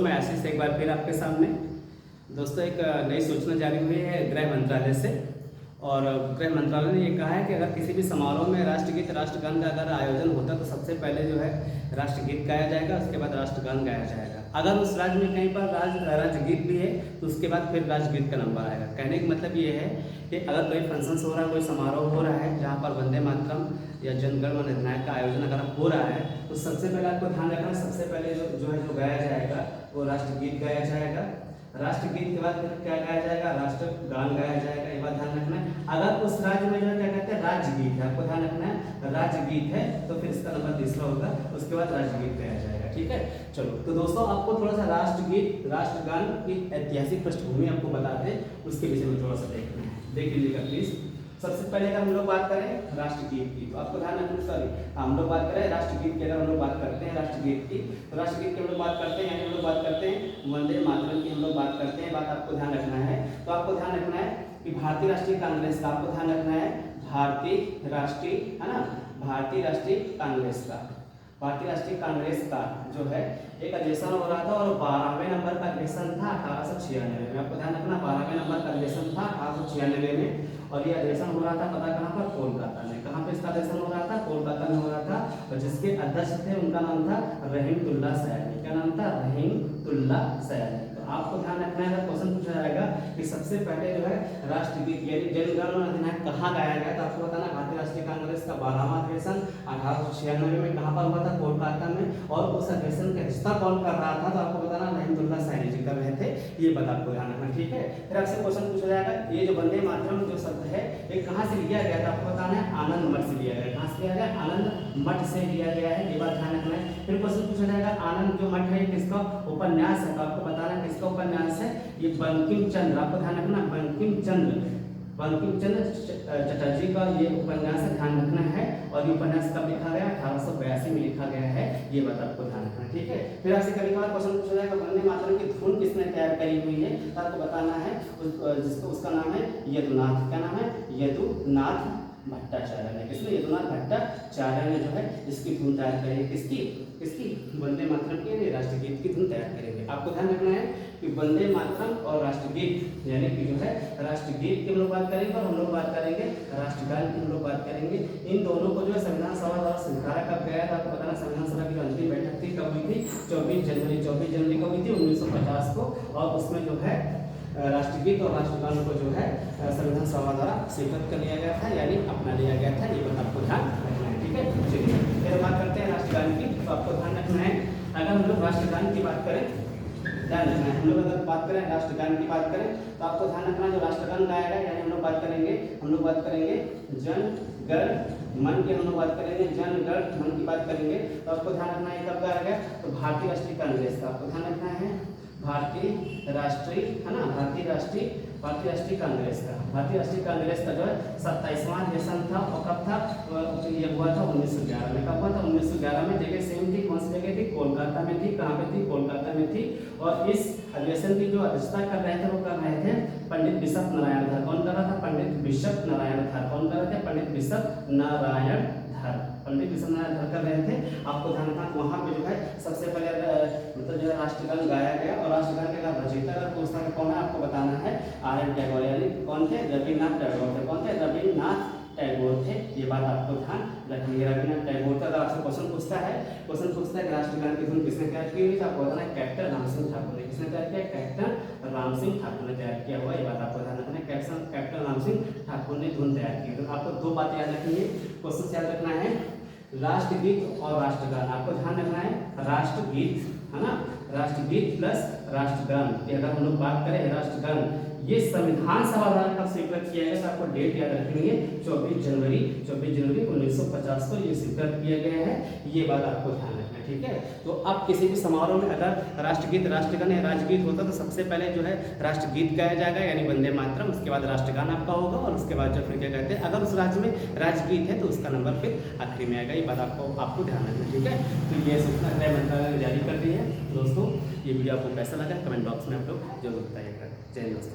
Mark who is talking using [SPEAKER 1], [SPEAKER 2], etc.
[SPEAKER 1] मैं आशीष एक बार फिर आपके सामने दोस्तों एक नई सूचना जारी हुई है गृह मंत्रालय से। और गृह मंत्रालय ने ये कहा है कि अगर किसी भी समारोह में राष्ट्रगीत राष्ट्रगान का अगर आयोजन होता है तो सबसे पहले जो है राष्ट्रगीत गाया जाएगा, उसके बाद राष्ट्रगान गाया जाएगा। अगर उस राज्य में कहीं पर राज्यगीत भी है तो उसके बाद फिर राष्ट्रगीत का नंबर आएगा। कहने का मतलब ये है कि अगर कोई फंक्शंस हो रहा है, कोई समारोह हो रहा है जहाँ पर वंदे मातरम या जन गण मन अधिनायक का आयोजन अगर हो रहा है तो सबसे पहले आपको ध्यान रखना, सबसे पहले जो गाया जाएगा वो राष्ट्रगीत गाया जाएगा। राष्ट्रगीत के बाद फिर क्या गाया जाएगा, राष्ट्रगान गाया जाएगा। ये बात ध्यान रखना है। अगर उस राज्य में जो है क्या कहते हैं राज्यगीत है, आपको ध्यान रखना है राज्यगीत है तो फिर इसका नंबर तीसरा होगा, उसके बाद राज्यगीत गाया जाएगा। ठीक है, चलो तो दोस्तों आपको थोड़ा सा राष्ट्रगीत राष्ट्रगान की ऐतिहासिक पृष्ठभूमि आपको बताते हैं, उसके विषय में थोड़ा सा देखना है, देख लीजिएगा प्लीज। सबसे पहले अगर हम लोग बात करें राष्ट्रगीत की तो आपको ध्यान रखना, सॉरी हम लोग बात करें राष्ट्रगीत की, अगर हम लोग बात करते हैं राष्ट्रगीत की तो राष्ट्रगीत की हम लोग बात करते हैं, यानी हम लोग बात करते हैं वंदे मातरम की हम लोग बात करते हैं। बात आपको ध्यान रखना है, तो आपको ध्यान रखना है कि भारतीय राष्ट्रीय कांग्रेस का, आपको ध्यान रखना है भारतीय राष्ट्रीय, है ना, भारतीय राष्ट्रीय कांग्रेस का, भारतीय राष्ट्रीय कांग्रेस का जो है एक अधिवेशन हो रहा था और 12वें नंबर का अधिवेशन था 1896 में। आपको ध्यान रखना 12वें नंबर का अधिवेशन था 1896 में और ये अधिवेशन हो रहा था पता कहाँ पर, कोलकाता में। कहाँ पे इसका अधिवेशन हो रहा था, कोलकाता में हो रहा था और जिसके अध्यक्ष थे उनका नाम था रहीमतुल्लाह सयानी। क्या नाम था, रहीमतुल्लाह सयानी। तो आपको ध्यान रखना है, क्वेश्चन पूछा जाएगा कि सबसे पहले जो है राष्ट्रगीत यानी जन गण मन अधिनायक कहाँ गाया गया, तो आपको बताना भारतीय राष्ट्रीय कांग्रेस का 12वां अधिवेशन 1896 में कहाँ पर हुआ था, कोलकाता में। और उस अधिवेशन का हिस्सा कौन कर रहा था, तो आपको बताना रहीमतुल्लाह सयानी जी कर रहे थे। ये बात आपको ध्यान रखना, ठीक है। फिर आपसे क्वेश्चन पूछा जाएगा ये जो वंदे मातरम जो शब्द है ये कहाँ से लिया गया था, आपको बताना है आनंद मठ से लिया गया। कहाँ से लिया गया, आनंद मठ से लिया गया है, ये बात ध्यान रखना है। फिर क्वेश्चन पूछा जाएगा आनंद जो मठ है किसका उपन्यास है, तो आपको बताना है किसका उपन्यास है, ये बंकिम चंद्र, आपको ध्यान रखना बंकिम चंद्र चटर्जी का ये उपन्यास ध्यान रखना है। और ये उपन्यास कब लिखा गया, 1882 में लिखा गया है, ये बात आपको ध्यान रखना, ठीक है। फिर आपसे कभी कभार क्वेश्चन पूछा जाएगा वंदे मातरम की धुन किसने तैयार करी हुई है, तो आपको बताना है जिसको उसका नाम है यदुनाथ। क्या नाम है, यदुनाथ भट्टाचार्य ने। किसने, यदुनाथ भट्टाचार्य ने जो है इसकी धुन तैयार करी है। किसकी वंदे मातरम की राष्ट्रगीत की धुन तैयार करेंगे। आपको ध्यान रखना है कि वंदे मातरम और राष्ट्रगीत यानी कि जो है राष्ट्रगीत की हम लोग बात करेंगे और हम लोग बात करेंगे राष्ट्रगान की हम लोग बात करेंगे। इन दोनों को जो है संविधान सभा द्वारा स्वीकार कब गया था, आपको बताना संविधान सभा की अंतिम बैठक थी, कब हुई थी, 24 जनवरी को हुई थी 1950 को। और उसमें जो है राष्ट्रगीत और राष्ट्रगान को जो है संविधान सभा द्वारा स्वीकृत कर लिया गया था, यानी अपना लिया गया था। ये बात आपको ध्यान रखना है, ठीक है। चलिए फिर बात करते हैं राष्ट्रगान की, तो आपको ध्यान रखना है अगर हम लोग राष्ट्रगान की बात करें, ध्यान रखना है हम लोग अगर बात करें राष्ट्रगान की बात करें तो आपको ध्यान रखना जो राष्ट्रगान गाया गया यानी हम लोग बात करेंगे जन गण मन की, हम लोग बात करेंगे जन गण मन की बात करेंगे। तो आपको ध्यान रखना है कब गाया गया, तो भारतीय राष्ट्रीय कांग्रेस का, आपको ध्यान रखना है भारतीय राष्ट्रीय, है ना, भारतीय राष्ट्रीय कांग्रेस का, भारतीय राष्ट्रीय कांग्रेस का जो है 27वां अधिवेशन था और कब था, तो ये हुआ था 1911 में। कब हुआ था, 1911 में। जगह सेम थी, कौन सी जगह थी, कोलकाता में थी। कहाँ पे थी, कोलकाता में थी। और इस अधिवेशन की जो अध्यक्षता कर रहे थे वो कर रहे थे पंडित बिशप नारायण धर। कौन कर रहा था, पंडित बिशप नारायण धर। कौन कर रहे थे, पंडित बिशप नारायण धर, पंडित बिशप नारायण धर कर रहे थे। आपको ध्यान रखना वहाँ पे जो है सबसे पहले मतलब जो है राष्ट्रगान गाया गया और राष्ट्रगान के अगर रचयिता अगर पूछता है कौन है, आपको बताना है आर.एन. टैगोर, यानी कौन थे, रविन्द्रनाथ टैगोर थे। कौन थे, रविन्द्रनाथ टैगोर थे। ये बात आपको ध्यान रखनी है, रविन्द्रनाथ टैगोर थे। अगर आपसे क्वेश्चन पूछता है कि राष्ट्रगान की धुन किसने तैयार की हुई, आपको बताना है कैप्टन राम सिंह ठाकुर ने। किसने तैयार किया, कैप्टन राम सिंह ठाकुर ने तैयार किया हुआ, ये बात आपको ध्यान रखना है। कैप्टन राम सिंह ठाकुर ने धुन तैयार की। तो आपको दो बातें याद रखनी है, क्वेश्चन याद रखना है राष्ट्रगीत और राष्ट्रगान। आपको ध्यान रखना है राष्ट्रगीत, है ना, राष्ट्रगीत प्लस राष्ट्रगान की अगर हम लोग बात करें राष्ट्रगान ये संविधान सभा द्वारा कब स्वीकृत किया गया, तो आपको डेट याद रखनी है 24 जनवरी 1950 को ये स्वीकृत किया गया है। ये बात आपको ध्यान रखना है, ठीक है। तो अब किसी भी समारोह में अगर राष्ट्रगीत राष्ट्रगान या राजगीत होता तो सबसे पहले जो है राष्ट्रगीत गाया जाएगा यानी वंदे मातरम, उसके बाद राष्ट्रगान आपका होगा और उसके बाद जो फिर क्या कहते हैं अगर उस राज्य में राजगीत है तो उसका नंबर फिर आखिरी में आएगा। ये बात आपको ध्यान रखना, ठीक है। तो ये सूचना गृह मंत्रालय ने जारी कर दी है। दोस्तों ये वीडियो आपको कैसा लगा कमेंट बॉक्स में आप लोग जरूर बताइएगा। जय हिंद दोस्तों।